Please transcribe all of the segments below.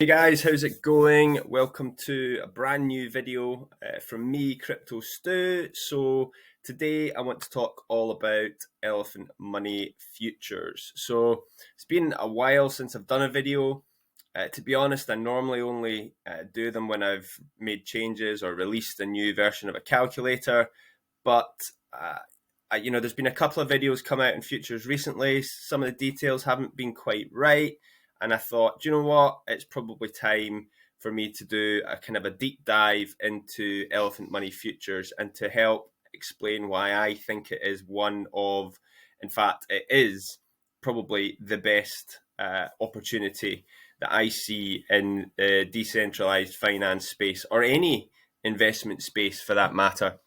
Hey guys, how's it going? Welcome to a brand new video from me, Crypto Stu. So today I want to talk all about elephant money futures. So it's been a while since I've done a video. To be honest, I normally only do them when I've made changes or released a new version of a calculator. But there's been a couple of videos come out in futures recently. Some of the details haven't been quite right. And I thought, do you know what? It's probably time for me to do a kind of a deep dive into elephant money futures and to help explain why I think it is one of, in fact, it is probably the best opportunity that I see in the decentralized finance space or any investment space for that matter,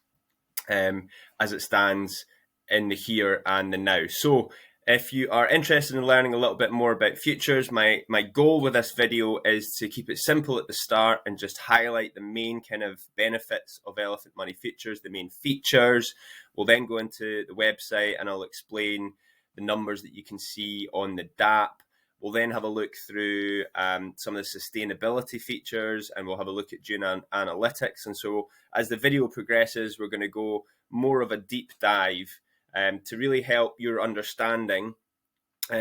as it stands in the here and the now. So if you are interested in learning a little bit more about futures, my goal with this video is to keep it simple at the start and just highlight the main kind of benefits of elephant money futures, the main features. We'll then go into the website and I'll explain the numbers that you can see on the DApp. We'll then have a look through some of the sustainability features, and we'll have a look at June analytics. And so as the video progresses, we're going to go more of a deep dive to really help your understanding,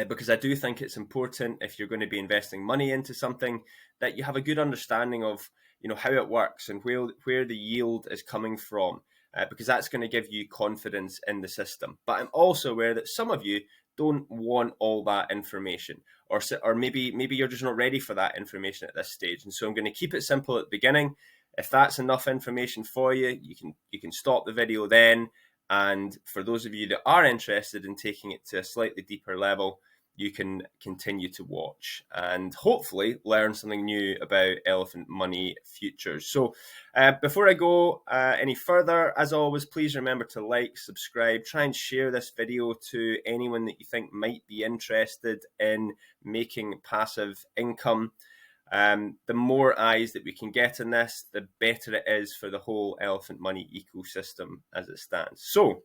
because I do think it's important if you're going to be investing money into something that you have a good understanding of, how it works and where the yield is coming from, because that's going to give you confidence in the system. But I'm also aware that some of you don't want all that information, or maybe you're just not ready for that information at this stage. And so I'm going to keep it simple at the beginning. If that's enough information for you, you can stop the video then. And for those of you that are interested in taking it to a slightly deeper level, you can continue to watch and hopefully learn something new about elephant money futures. So before I go any further, as always, please remember to like, subscribe, try and share this video to anyone that you think might be interested in making passive income. The more eyes that we can get in this, the better it is for the whole elephant money ecosystem as it stands. So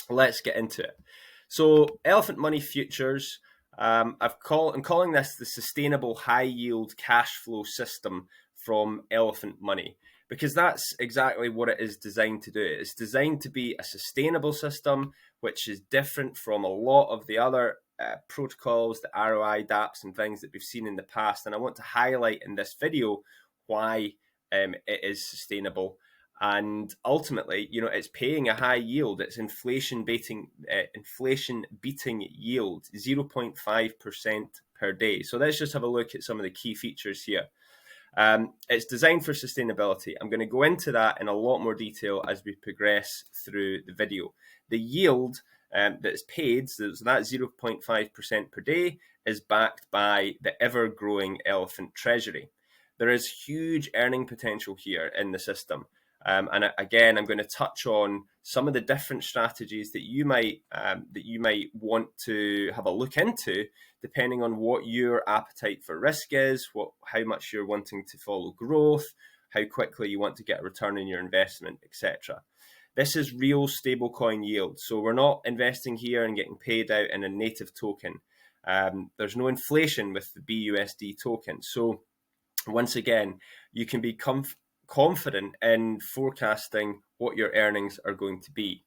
let's get into it. So elephant money futures, I'm calling this the sustainable high yield cash flow system from elephant money, because that's exactly what it is designed to do. It's designed to be a sustainable system, which is different from a lot of the other protocols, the ROI dApps and things that we've seen in the past. And I want to highlight in this video why it is sustainable. And ultimately, it's paying a high yield. It's inflation beating yield, 0.5% per day. So let's just have a look at some of the key features here. It's designed for sustainability. I'm going to go into that in a lot more detail as we progress through the video. The yield that's paid, so that 0.5% per day, is backed by the ever-growing elephant treasury. There is huge earning potential here in the system. And again, I'm going to touch on some of the different strategies that you might want to have a look into, depending on what your appetite for risk is, how much you're wanting to follow growth, how quickly you want to get a return on your investment, etc. This is real stablecoin yield, so we're not investing here and getting paid out in a native token. There's no inflation with the BUSD token, so once again, you can be confident in forecasting what your earnings are going to be.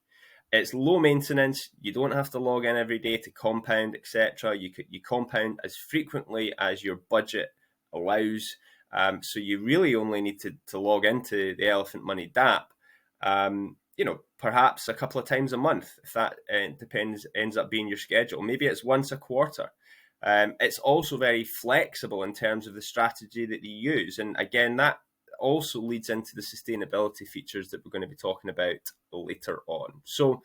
It's low maintenance. You don't have to log in every day to compound, etc. You compound as frequently as your budget allows. So you really only need to log into the Elephant Money dApp, perhaps a couple of times a month, if that ends up being your schedule. Maybe it's once a quarter. It's also very flexible in terms of the strategy that you use. And again, that also leads into the sustainability features that we're going to be talking about later on. So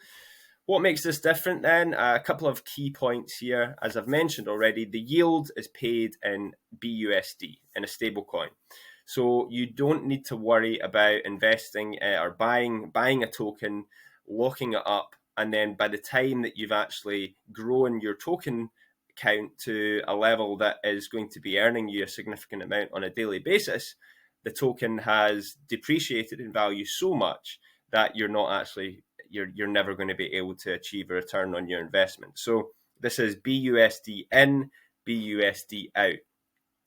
what makes this different then? A couple of key points here. As I've mentioned already, the yield is paid in BUSD, in a stable coin. So you don't need to worry about investing or buying a token, locking it up, and then by the time that you've actually grown your token count to a level that is going to be earning you a significant amount on a daily basis, the token has depreciated in value so much that you're never going to be able to achieve a return on your investment. So this is BUSD in, BUSD out.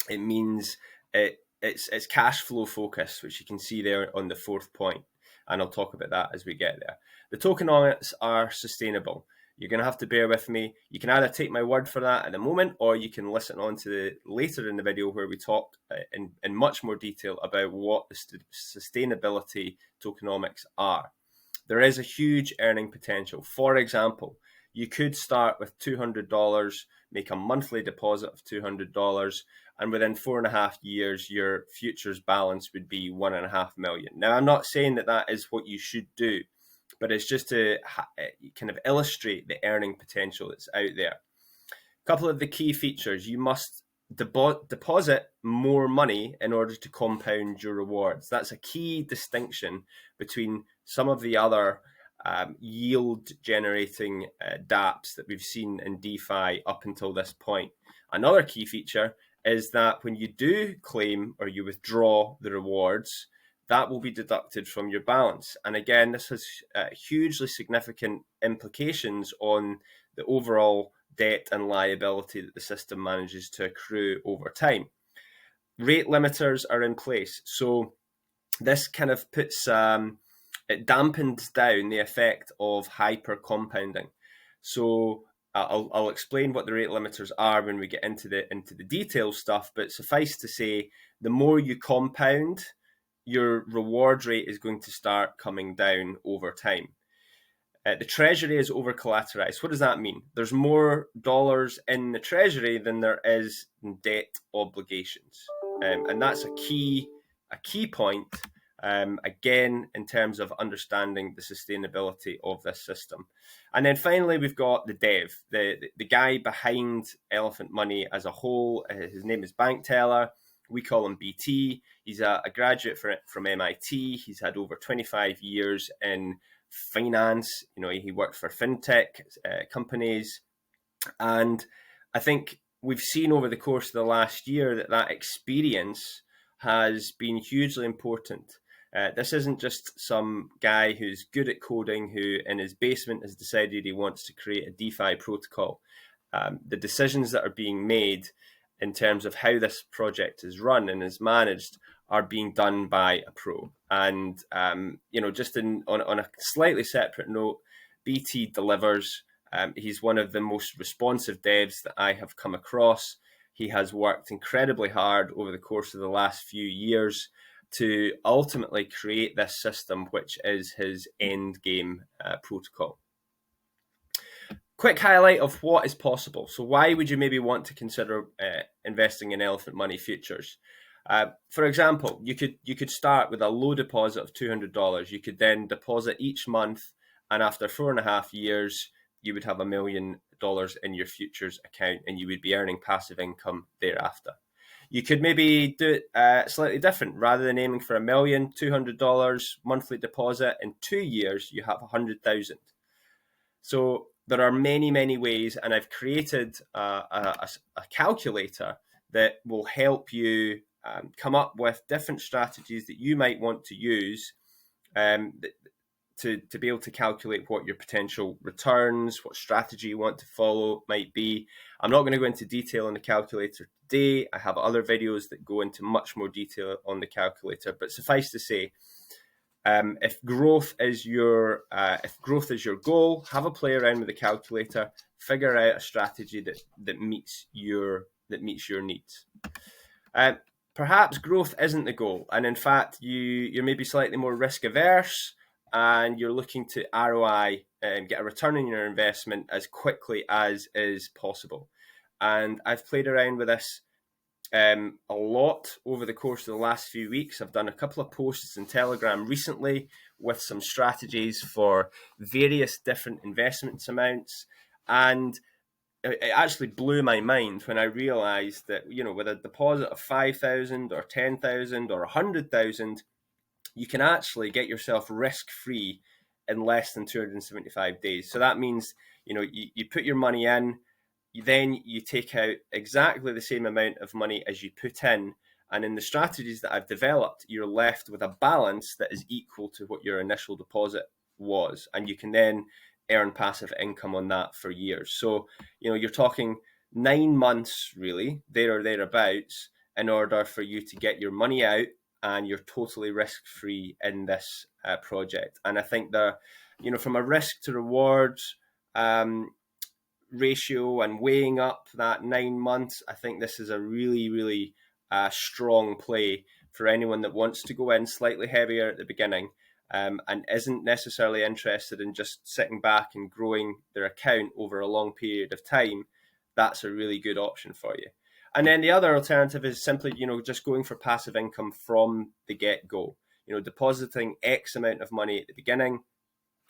It means it's cash flow focused, which you can see there on the fourth point, and I'll talk about that as we get there. The tokenomics are sustainable. You're going to have to bear with me. You can either take my word for that at the moment, or you can listen on to later in the video where we talk in much more detail about what the sustainability tokenomics are. There is a huge earning potential. For example, you could start with $200, make a monthly deposit of $200, and within 4.5 years, your futures balance would be 1.5 million. Now, I'm not saying that that is what you should do, but it's just to kind of illustrate the earning potential that's out there. A couple of the key features: you must deposit more money in order to compound your rewards. That's a key distinction between some of the other yield generating dApps that we've seen in DeFi up until this point. Another key feature is that when you do claim or you withdraw the rewards, that will be deducted from your balance. And again, this has hugely significant implications on the overall debt and liability that the system manages to accrue over time. Rate limiters are in place. So this kind of puts, it dampens down the effect of hyper compounding. So I'll explain what the rate limiters are when we get into the detail stuff, but suffice to say, the more you compound, your reward rate is going to start coming down over time. The treasury is over collateralized. What does that mean? There's more dollars in the treasury than there is in debt obligations, and that's a key point. Again, in terms of understanding the sustainability of this system. And then finally, we've got the dev, the guy behind Elephant Money as a whole. His name is Bank Teller. We call him BT. He's a graduate from MIT. He's had over 25 years in finance. He worked for fintech companies. And I think we've seen over the course of the last year that experience has been hugely important. This isn't just some guy who's good at coding who in his basement has decided he wants to create a DeFi protocol. The decisions that are being made in terms of how this project is run and is managed are being done by a pro. And, just on a slightly separate note, BT delivers. He's one of the most responsive devs that I have come across. He has worked incredibly hard over the course of the last few years to ultimately create this system, which is his end game protocol. Quick highlight of what is possible. So why would you maybe want to consider investing in Elephant Money futures? For example, you could start with a low deposit of $200. You could then deposit each month, and after 4.5 years, you would have $1 million in your futures account, and you would be earning passive income thereafter. You could maybe do it slightly different. Rather than aiming for $1 million, $200 monthly deposit, in 2 years, you have 100,000. So there are many, many ways, and I've created a calculator that will help you come up with different strategies that you might want to use to be able to calculate what your potential returns, what strategy you want to follow might be. I'm not going to go into detail on the calculator today. I have other videos that go into much more detail on the calculator, but suffice to say, if growth is your goal, have a play around with the calculator, figure out a strategy that meets your needs. Perhaps growth isn't the goal, and in fact, you're maybe slightly more risk averse, and you're looking to ROI and get a return on your investment as quickly as is possible. And I've played around with this a lot over the course of the last few weeks. I've done a couple of posts in Telegram recently with some strategies for various different investments amounts, and it actually blew my mind when I realized that, with a deposit of 5,000 or 10,000 or 100,000, you can actually get yourself risk-free in less than 275 days. So that means, you put your money in, then you take out exactly the same amount of money as you put in. And in the strategies that I've developed, you're left with a balance that is equal to what your initial deposit was. And you can then earn passive income on that for years. So, you're talking 9 months, really, there or thereabouts, in order for you to get your money out, and you're totally risk-free in this project. And I think that, from a risk to reward ratio and weighing up that 9 months, I think this is a really, really strong play for anyone that wants to go in slightly heavier at the beginning, and isn't necessarily interested in just sitting back and growing their account over a long period of time. That's a really good option for you. And then the other alternative is simply, just going for passive income from the get-go, depositing X amount of money at the beginning,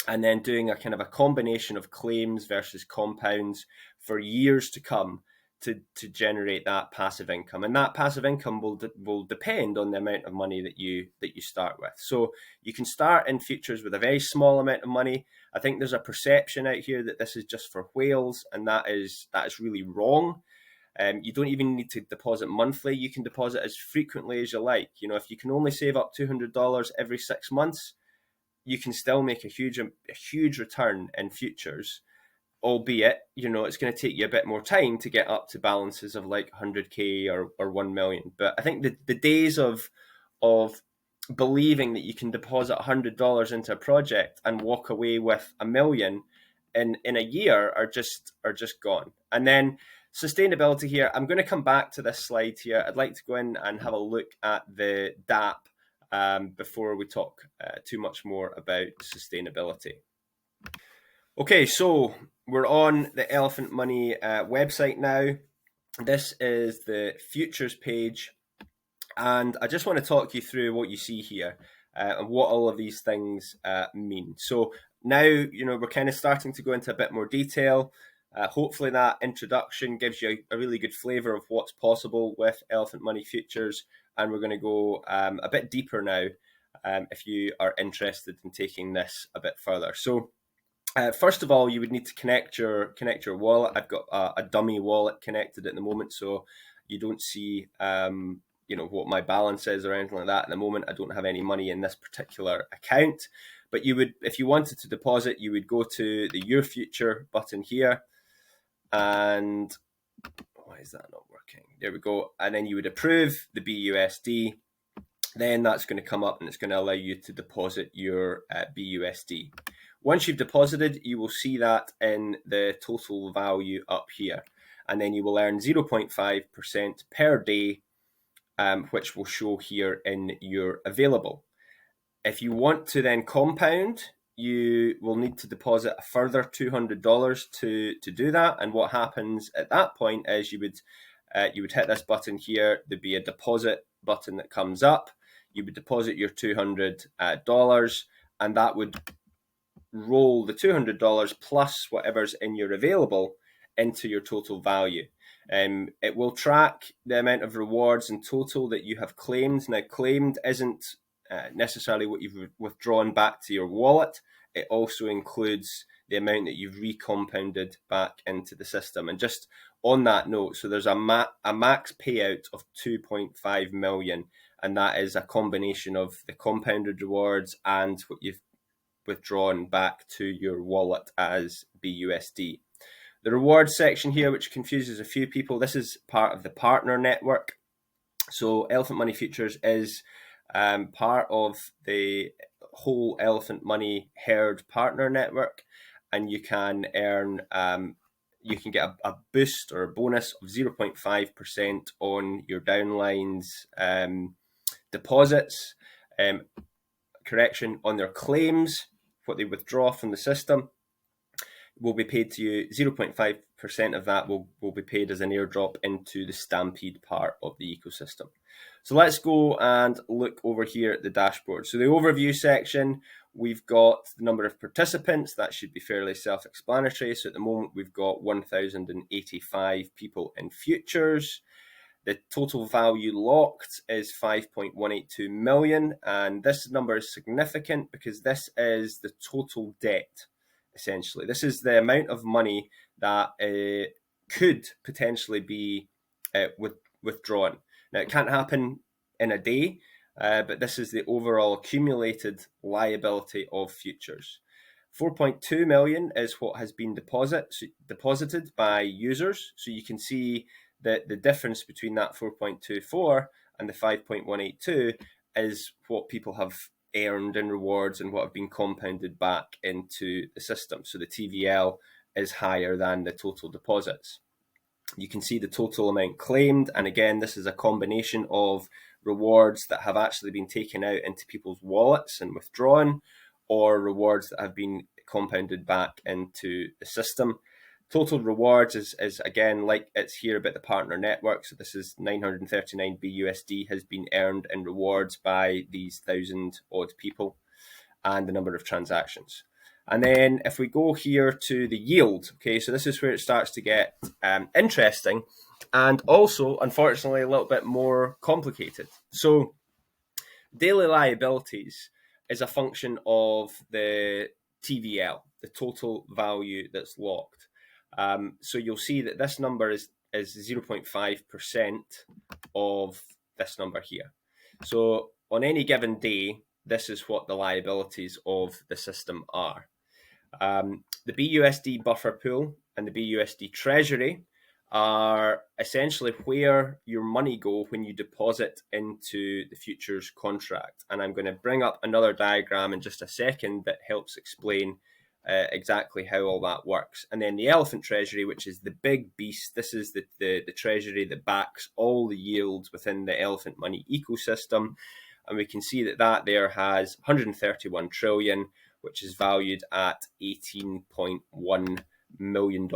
and then doing a kind of a combination of claims versus compounds for years to come to generate that passive income. And that passive income will depend on the amount of money that you start with. So you can start in futures with a very small amount of money. I think there's a perception out here that this is just for whales, and that is really wrong. You don't even need to deposit monthly. You can deposit as frequently as you like. If you can only save up $200 every 6 months, you can still make a huge return in futures, albeit, it's going to take you a bit more time to get up to balances of like 100K or 1 million. But I think the days of believing that you can deposit $100 into a project and walk away with $1 million in a year are just gone. And then sustainability here, I'm going to come back to this slide here. I'd like to go in and have a look at the DAP before we talk too much more about sustainability. Okay, so we're on the Elephant Money website now. This is the futures page, and I just want to talk you through what you see here and what all of these things mean. So now, we're kind of starting to go into a bit more detail. Hopefully that introduction gives you a really good flavor of what's possible with Elephant Money futures, and we're going to go a bit deeper now if you are interested in taking this a bit further. So first of all, you would need to connect your wallet. I've got a dummy wallet connected at the moment, so you don't see what my balance is or anything like that. At the moment, I don't have any money in this particular account. But you would, if you wanted to deposit, you would go to the Your Future button here, and why is that not working? There we go. And then you would approve the BUSD. Then that's going to come up and it's going to allow you to deposit your BUSD. Once you've deposited, you will see that in the total value up here. And then you will earn 0.5% per day, which will show here in your available. If you want to then compound, you will need to deposit a further $200 to do that. And what happens at that point is you would hit this button here. There'd be a deposit button that comes up. You would deposit your $200, and that would roll the $200 plus whatever's in your available into your total value. It will track the amount of rewards in total that you have claimed. Now, claimed isn't necessarily what you've withdrawn back to your wallet. It also includes the amount that you've recompounded back into the system. And just on that note, so there's a max payout of 2.5 million, and that is a combination of the compounded rewards and what you've withdrawn back to your wallet as BUSD. The rewards section here, which confuses a few people, this is part of the partner network. So Elephant Money Futures is part of the whole Elephant Money Herd partner network, and you can earn, you can get a boost or a bonus of 0.5% on your downlines deposits, on their claims, what they withdraw from the system will be paid to you. 0.5% of that will be paid as an airdrop into the Stampede part of the ecosystem. So let's go and look over here at the dashboard. So the overview section, we've got the number of participants. That should be fairly self-explanatory. So at the moment, we've got 1,085 people in futures. The total value locked is 5.182 million. And this number is significant because this is the total debt, essentially. This is the amount of money that could potentially be withdrawn. Now, it can't happen in a day, but this is the overall accumulated liability of futures. 4.2 million is what has been deposited by users. So you can see the difference between that 4.24 and the 5.182 is what people have earned in rewards and what have been compounded back into the system. So the TVL is higher than the total deposits. You can see the total amount claimed, and again, this is a combination of rewards that have actually been taken out into people's wallets and withdrawn, or rewards that have been compounded back into the system. Total rewards is again, like it's here about the partner network. So this is 939 BUSD has been earned in rewards by these 1,000 odd people and the number of transactions. And then if we go here to the yield, okay, so this is where it starts to get interesting and also, unfortunately, a little bit more complicated. So daily liabilities is a function of the TVL, the total value that's locked. So you'll see that this number is 0.5% of this number here. So on any given day, this is what the liabilities of the system are. The BUSD buffer pool and the BUSD treasury are essentially where your money go when you deposit into the futures contract. And I'm going to bring up another diagram in just a second that helps explain exactly how all that works. And then the elephant treasury, which is the big beast. This is the treasury that backs all the yields within the elephant money ecosystem. And we can see that there has 131 trillion, which is valued at $18.1 million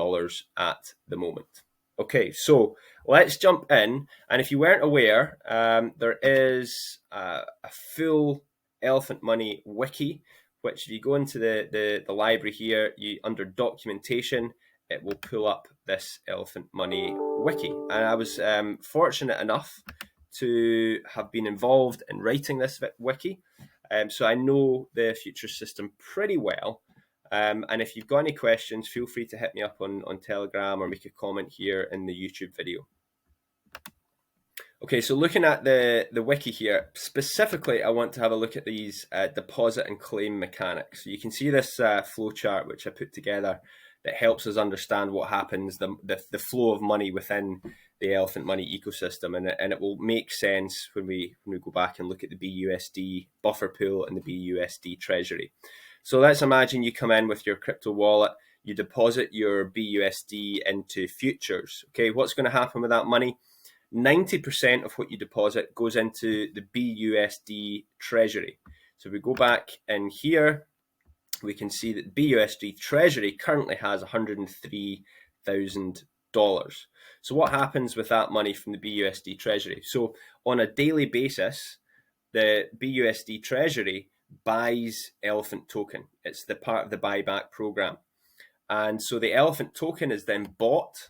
at the moment. Okay, so let's jump in. And if you weren't aware, there is a full elephant money wiki, which if you go into the library here, under documentation, it will pull up this elephant money wiki. And I was fortunate enough to have been involved in writing this wiki. So I know the future system pretty well. And if you've got any questions, feel free to hit me up on Telegram or make a comment here in the YouTube video. Okay, so looking at the wiki here, specifically, I want to have a look at these deposit and claim mechanics. So you can see this flow chart, which I put together, that helps us understand what happens, the flow of money within the elephant money ecosystem, and it will make sense when we go back and look at the BUSD buffer pool and the BUSD treasury. So let's imagine you come in with your crypto wallet, you deposit your BUSD into futures. Okay, what's going to happen with that money? 90% of what you deposit goes into the BUSD treasury. So if we go back in here, we can see that BUSD treasury currently has $103,000. So what happens with that money from the BUSD treasury? So on a daily basis, the BUSD treasury buys elephant token. It's the part of the buyback program. And so the elephant token is then bought,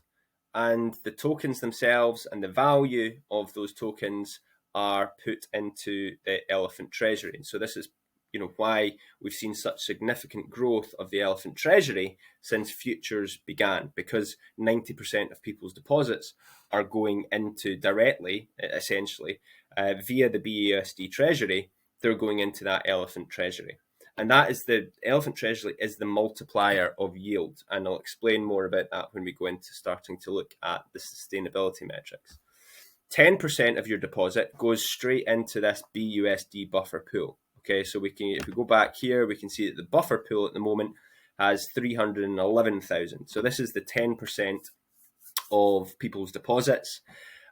and the tokens themselves and the value of those tokens are put into the elephant treasury. And so this is why we've seen such significant growth of the elephant treasury since futures began, because 90% of people's deposits are going into directly, essentially, via the BUSD treasury. They're going into that elephant treasury. And that is the elephant treasury is the multiplier of yield. And I'll explain more about that when we go into starting to look at the sustainability metrics. 10% of your deposit goes straight into this BUSD buffer pool. Okay, so if we go back here, we can see that the buffer pool at the moment has 311,000. So this is the 10% of people's deposits.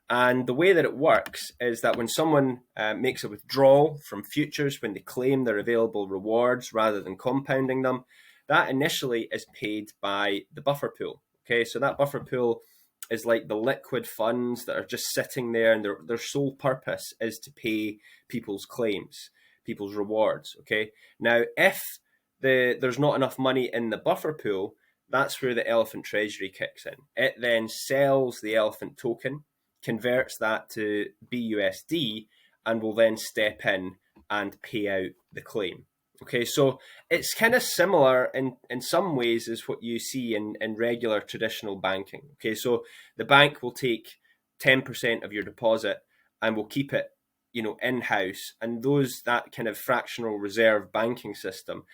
And the way that it works is that when someone makes a withdrawal from futures, when they claim their available rewards rather than compounding them, that initially is paid by the buffer pool. Okay, so that buffer pool is like the liquid funds that are just sitting there, and their sole purpose is to pay people's claims, people's rewards. Okay, now if there's not enough money in the buffer pool, that's where the elephant treasury kicks in. It then sells the elephant token, converts that to BUSD, and will then step in and pay out the claim. Okay, so it's kind of similar in some ways as what you see in regular traditional banking. Okay, so the bank will take 10% of your deposit and will keep it, in-house, and that kind of fractional reserve banking system,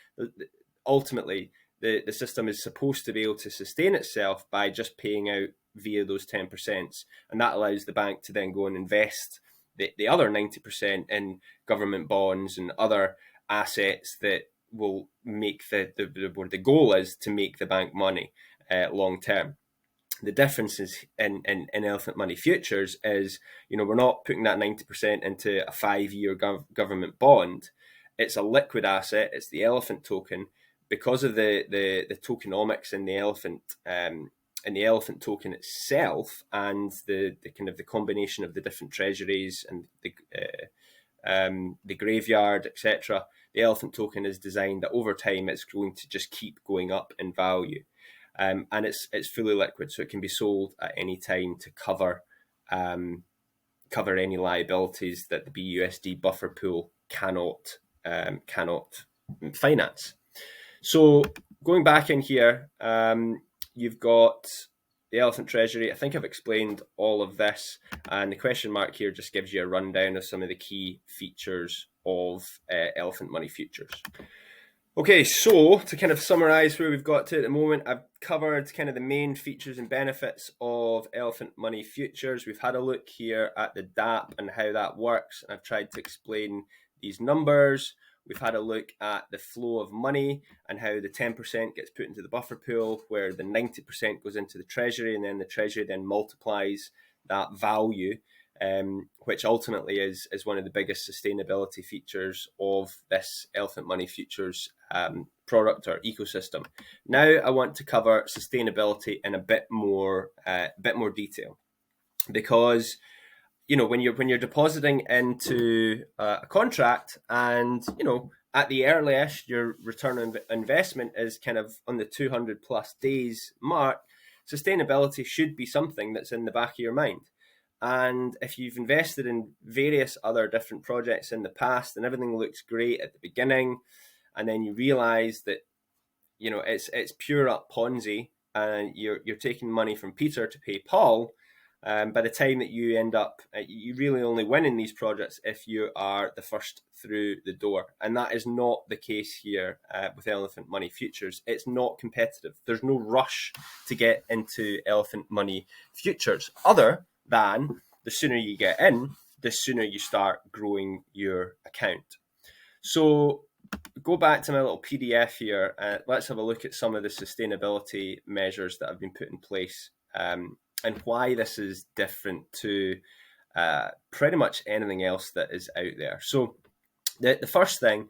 ultimately the system is supposed to be able to sustain itself by just paying out via those 10%. And that allows the bank to then go and invest the other 90% in government bonds and other assets that will make where the goal is to make the bank money long term. The difference is in elephant money futures is, we're not putting that 90% into a 5-year government bond. It's a liquid asset. It's the elephant token. Because of the tokenomics in the elephant token itself, and the kind of the combination of the different treasuries and the graveyard, etc. The elephant token is designed that over time it's going to just keep going up in value. And it's fully liquid, so it can be sold at any time to cover any liabilities that the BUSD buffer pool cannot finance. So going back in here, you've got the elephant treasury. I think I've explained all of this, and the question mark here just gives you a rundown of some of the key features of elephant money futures. Okay, so to kind of summarize where we've got to at the moment, I've covered kind of the main features and benefits of elephant money futures. We've had a look here at the DApp and how that works, and I've tried to explain these numbers. We've had a look at the flow of money and how the 10% gets put into the buffer pool, where the 90% goes into the treasury, and then the treasury then multiplies that value, which ultimately is one of the biggest sustainability features of this elephant money futures product or ecosystem. Now I want to cover sustainability in a bit more detail, because when you're depositing into a contract, and at the earliest your return on investment is kind of on the 200 plus days mark, sustainability should be something that's in the back of your mind. And if you've invested in various other different projects in the past and everything looks great at the beginning, and then you realize that it's pure up Ponzi, and you're taking money from Peter to pay Paul, by the time that you end up, you really only win in these projects if you are the first through the door. And that is not the case here with elephant money futures. It's not competitive. There's no rush to get into elephant money futures, other than the sooner you get in, the sooner you start growing your account. So go back to my little PDF here. Let's have a look at some of the sustainability measures that have been put in place, and why this is different to pretty much anything else that is out there. So the first thing,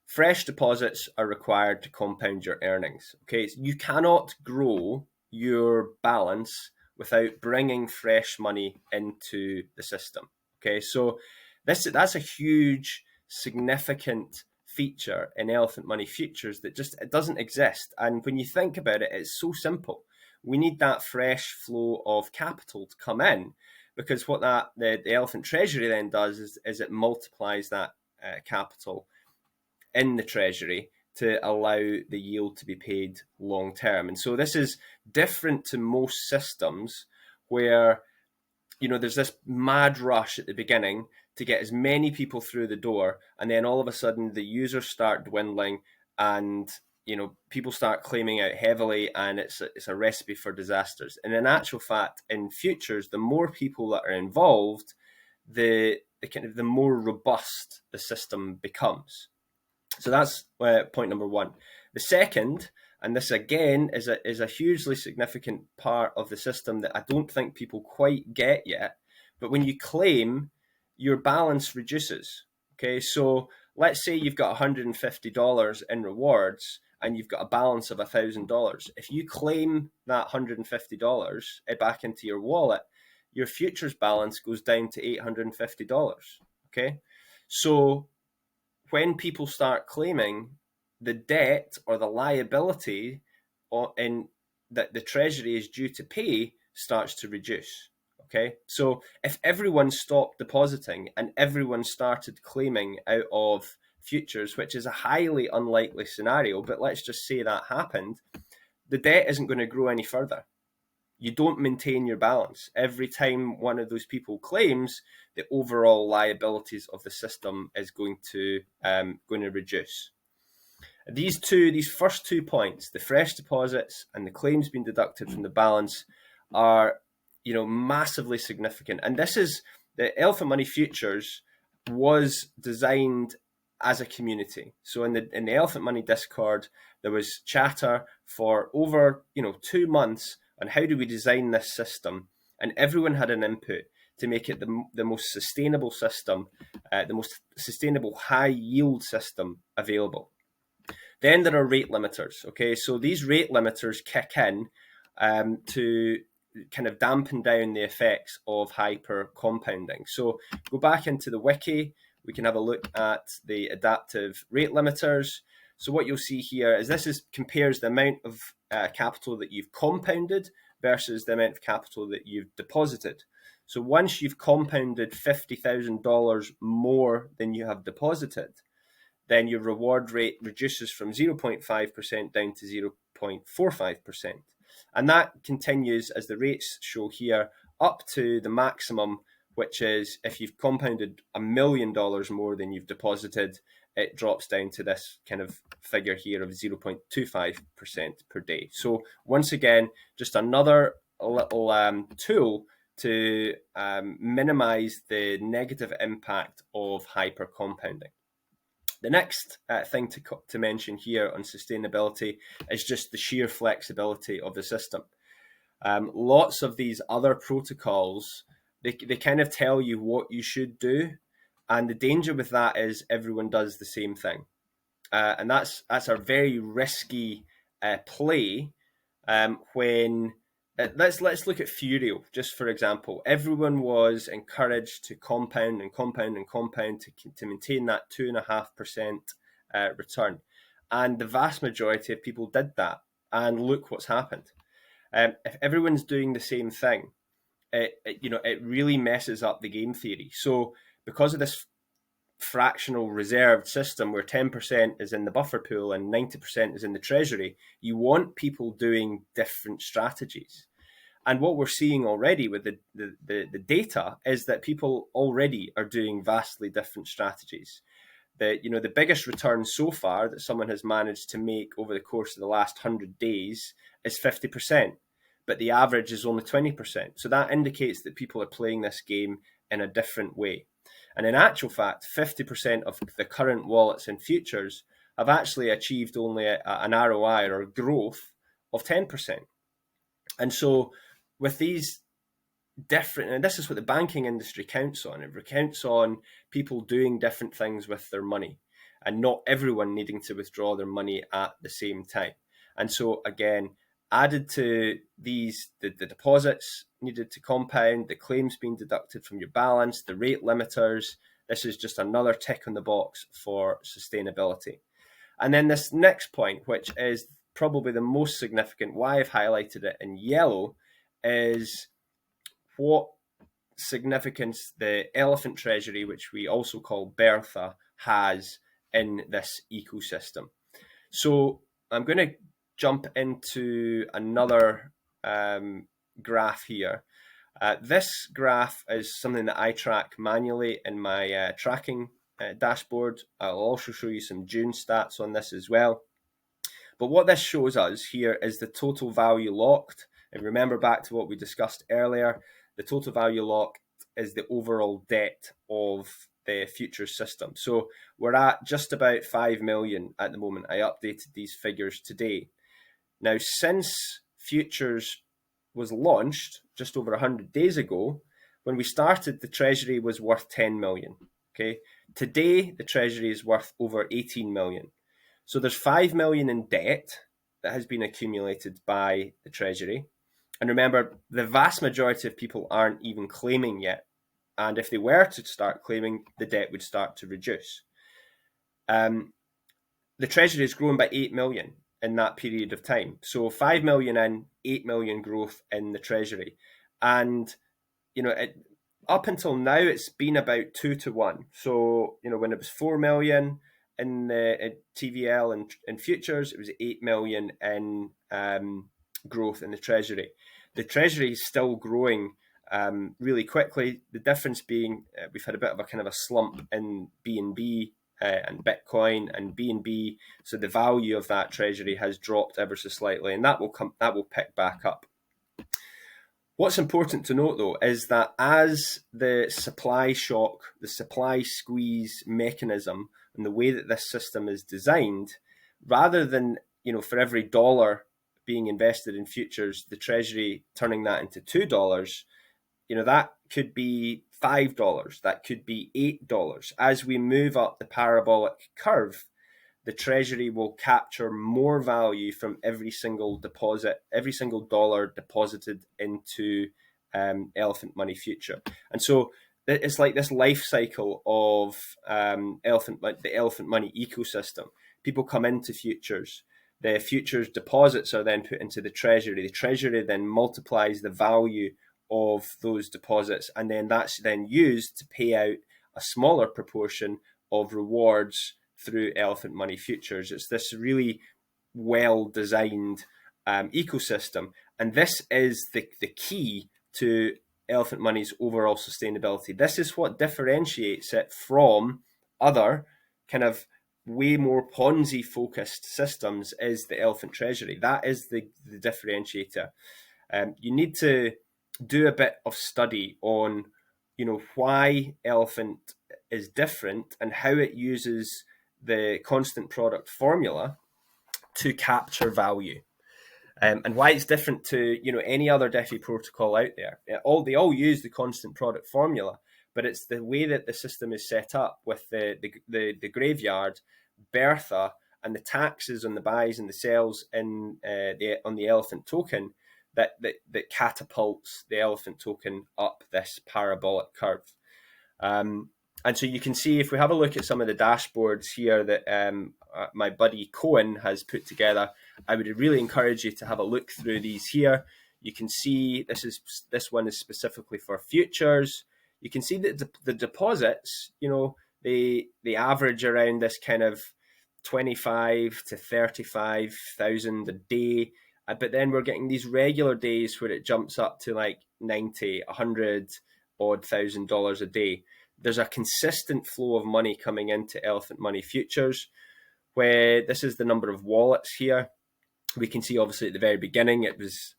fresh deposits are required to compound your earnings. Okay, so you cannot grow your balance without bringing fresh money into the system. Okay, so that's a huge, significant feature in elephant money futures that just it doesn't exist. And when you think about it, it's so simple. We need that fresh flow of capital to come in, because what the elephant treasury then does is it multiplies that capital in the treasury to allow the yield to be paid long term. And so this is different to most systems where there's this mad rush at the beginning to get as many people through the door, and then all of a sudden the users start dwindling, and people start claiming out heavily, and it's a recipe for disasters. And in actual fact, in futures, the more people that are involved, the more robust the system becomes. So that's point number one. The second, and this again is a hugely significant part of the system that I don't think people quite get yet, but when you claim, your balance reduces. Okay, so let's say you've got $150 in rewards and you've got a balance of $1,000. If you claim that $150 back into your wallet, your futures balance goes down to $850. Okay, so when people start claiming, the debt or the liability in that the treasury is due to pay starts to reduce. Okay, so if everyone stopped depositing and everyone started claiming out of futures, which is a highly unlikely scenario, but let's just say that happened, the debt isn't going to grow any further. You don't maintain your balance. Every time one of those people claims, the overall liabilities of the system is going to reduce. These first 2 points, the fresh deposits and the claims being deducted from the balance, are massively significant. And this is the Elephant Money Futures was designed as a community. So in the Elephant Money Discord, there was chatter for over 2 months on how do we design this system, and everyone had an input to make it the most sustainable system, the most sustainable high yield system available. Then there are rate limiters. Okay, so these rate limiters kick in to kind of dampen down the effects of hyper compounding. So go back into the wiki, we can have a look at the adaptive rate limiters. So what you'll see here is compares the amount of capital that you've compounded versus the amount of capital that you've deposited. So once you've compounded $50,000 more than you have deposited, then your reward rate reduces from 0.5% down to 0.45%. And that continues, as the rates show here, up to the maximum, which is if you've compounded $1 million more than you've deposited, it drops down to this kind of figure here of 0.25% per day. So once again, just another little tool to minimize the negative impact of hyper compounding. The next thing to mention here on sustainability is just the sheer flexibility of the system. Lots of these other protocols, they kind of tell you what you should do, and the danger with that is everyone does the same thing, and that's a very risky play when. Let's look at Furio, just for example. Everyone was encouraged to compound and compound and compound to maintain that 2.5% return. And the vast majority of people did that. And look what's happened. If everyone's doing the same thing, it really messes up the game theory. So because of this fractional reserved system where 10% is in the buffer pool and 90% is in the treasury, you want people doing different strategies. And what we're seeing already with the data is that people already are doing vastly different strategies. The biggest return so far that someone has managed to make over the course of the last 100 days is 50%, but the average is only 20%. So that indicates that people are playing this game in a different way. And in actual fact, 50% of the current wallets in futures have actually achieved only an ROI or growth of 10%. And so with these different, and this is what the banking industry counts on, it counts on people doing different things with their money and not everyone needing to withdraw their money at the same time. And so again, added to these, the deposits needed to compound, the claims being deducted from your balance, the rate limiters, this is just another tick on the box for sustainability. And then this next point, which is probably the most significant, why I've highlighted it in yellow, is what significance the elephant treasury, which we also call Bertha, has in this ecosystem. So I'm going to jump into another graph here. This graph is something that I track manually in my tracking dashboard. I'll also show you some June stats on this as well. But what this shows us here is the total value locked. And remember back to what we discussed earlier, the total value locked is the overall debt of the futures system. So we're at just about 5 million at the moment. I updated these figures today. Now, since futures was launched just over 100 days ago, when we started, the treasury was worth 10 million. Okay, today the treasury is worth over 18 million. So there's 5 million in debt that has been accumulated by the treasury. And remember, the vast majority of people aren't even claiming yet. And if they were to start claiming, the debt would start to reduce. The treasury has grown by 8 million in that period of time. So 5 million in, 8 million growth in the treasury. And, up until now, it's been about 2 to 1. So, when it was 4 million in the TVL and in futures, it was 8 million in growth in the treasury. The treasury is still growing really quickly. The difference being we've had a bit of a kind of a slump in BNB and Bitcoin and BNB, so the value of that treasury has dropped ever so slightly, and that will pick back up. What's important to note, though, is that as the supply shock, the supply squeeze mechanism, and the way that this system is designed, rather than, for every dollar being invested in futures, the Treasury turning that into $2, that could be $5, that could be $8. As we move up the parabolic curve, the Treasury will capture more value from every single deposit, every single dollar deposited into elephant money future. And so it's like this life cycle of the elephant money ecosystem. People come into futures. The futures deposits are then put into the Treasury. The Treasury then multiplies the value of those deposits, and then that's then used to pay out a smaller proportion of rewards through elephant money futures. It's this really well designed ecosystem, and this is the key to elephant money's overall sustainability. This is what differentiates it from other kind of way more Ponzi focused systems, is the elephant treasury. That is the differentiator. You need to do a bit of study on why elephant is different and how it uses the constant product formula to capture value, and why it's different to any other DeFi protocol out there. They all use the constant product formula, but it's the way that the system is set up with the graveyard, Bertha, and the taxes on the buys and the sells on the elephant token that catapults the elephant token up this parabolic curve. And so you can see, if we have a look at some of the dashboards here that my buddy Cohen has put together, I would really encourage you to have a look through these here. You can see this one is specifically for futures. You can see that the deposits, they average around this kind of 25 to 35,000 a day. But then we're getting these regular days where it jumps up to like 90, 100 odd $1,000 a day. There's a consistent flow of money coming into elephant money futures, where this is the number of wallets here. We can see obviously at the very beginning it was,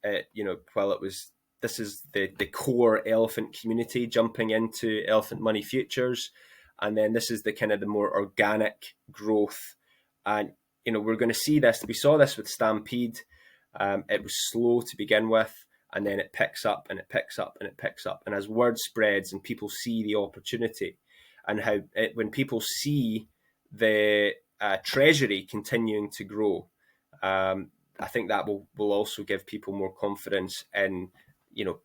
this is the core elephant community jumping into elephant money futures. And then this is the kind of the more organic growth. And, we're going to see this. We saw this with Stampede. It was slow to begin with, and then it picks up and it picks up and it picks up. And as word spreads and people see the opportunity, and when people see the treasury continuing to grow, I think that will also give people more confidence in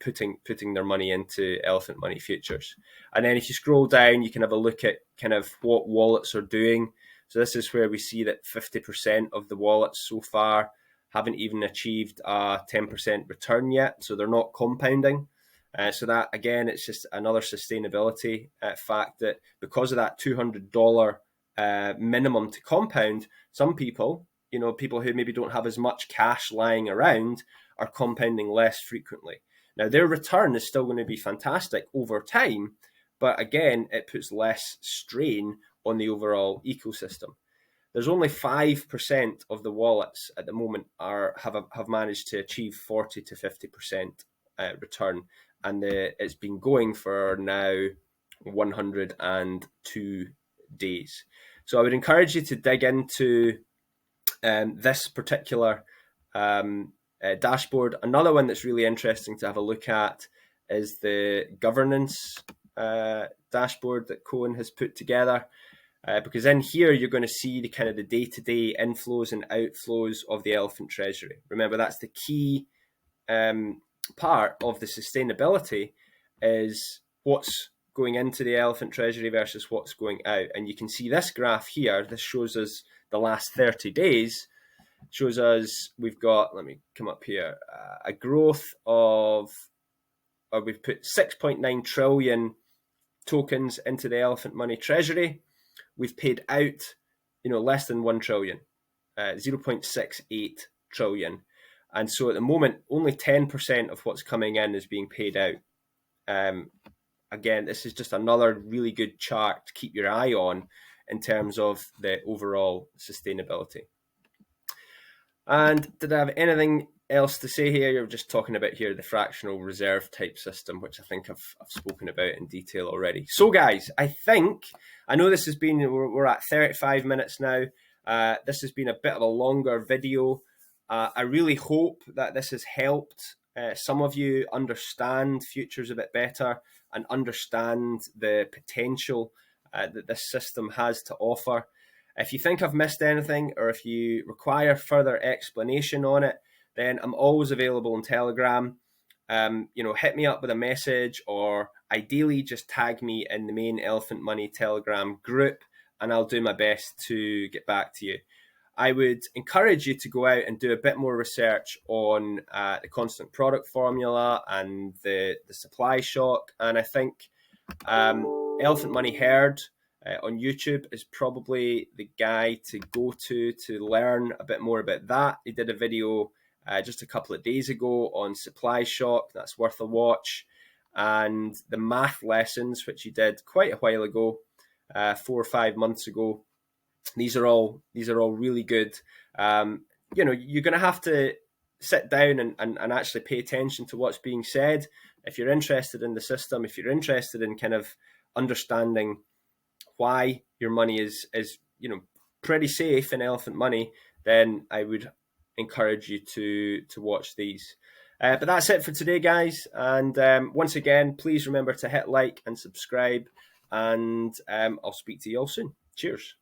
putting their money into elephant money futures. And then if you scroll down, you can have a look at kind of what wallets are doing. So this is where we see that 50% of the wallets so far haven't even achieved a 10% return yet, so they're not compounding. So that, again, it's just another sustainability fact, that because of that $200 minimum to compound, some people, people who maybe don't have as much cash lying around, are compounding less frequently. Now, their return is still going to be fantastic over time, but again, it puts less strain on the overall ecosystem. There's only 5% of the wallets at the moment have managed to achieve 40 to 50% return, and it's been going for now 102 days. So I would encourage you to dig into this particular dashboard. Another one that's really interesting to have a look at is the governance dashboard that Cohen has put together. Because in here, you're going to see the kind of the day-to-day inflows and outflows of the elephant treasury. Remember, that's the key part of the sustainability, is what's going into the elephant treasury versus what's going out. And you can see this graph here. This shows us the last 30 days. Shows us we've got, let me come up here, a growth of, we've put 6.9 trillion tokens into the elephant money treasury. We've paid out, less than 1 trillion, 0.68 trillion. And so at the moment, only 10% of what's coming in is being paid out. Again, this is just another really good chart to keep your eye on in terms of the overall sustainability. And did I have anything else to say here? You're just talking about here the fractional reserve type system, which I think I've spoken about in detail already. So, guys, I know this has been, we're at 35 minutes now. This has been a bit of a longer video. I really hope that this has helped some of you understand futures a bit better and understand the potential that this system has to offer. If you think I've missed anything or if you require further explanation on it, then I'm always available on Telegram. Hit me up with a message, or ideally just tag me in the main Elephant Money Telegram group, and I'll do my best to get back to you. I would encourage you to go out and do a bit more research on the constant product formula and the supply shock. And I think Elephant Money Herd on YouTube is probably the guy to go to learn a bit more about that. He did a video just a couple of days ago on supply shock. That's worth a watch. And the math lessons, which he did quite a while ago, 4 or 5 months ago. These are all really good. You're going to have to sit down and actually pay attention to what's being said. If you're interested in the system, if you're interested in kind of understanding why your money is pretty safe in Elephant Money, then I would encourage you to watch these. But that's it for today, guys. And once again, please remember to hit like and subscribe. And I'll speak to you all soon. Cheers.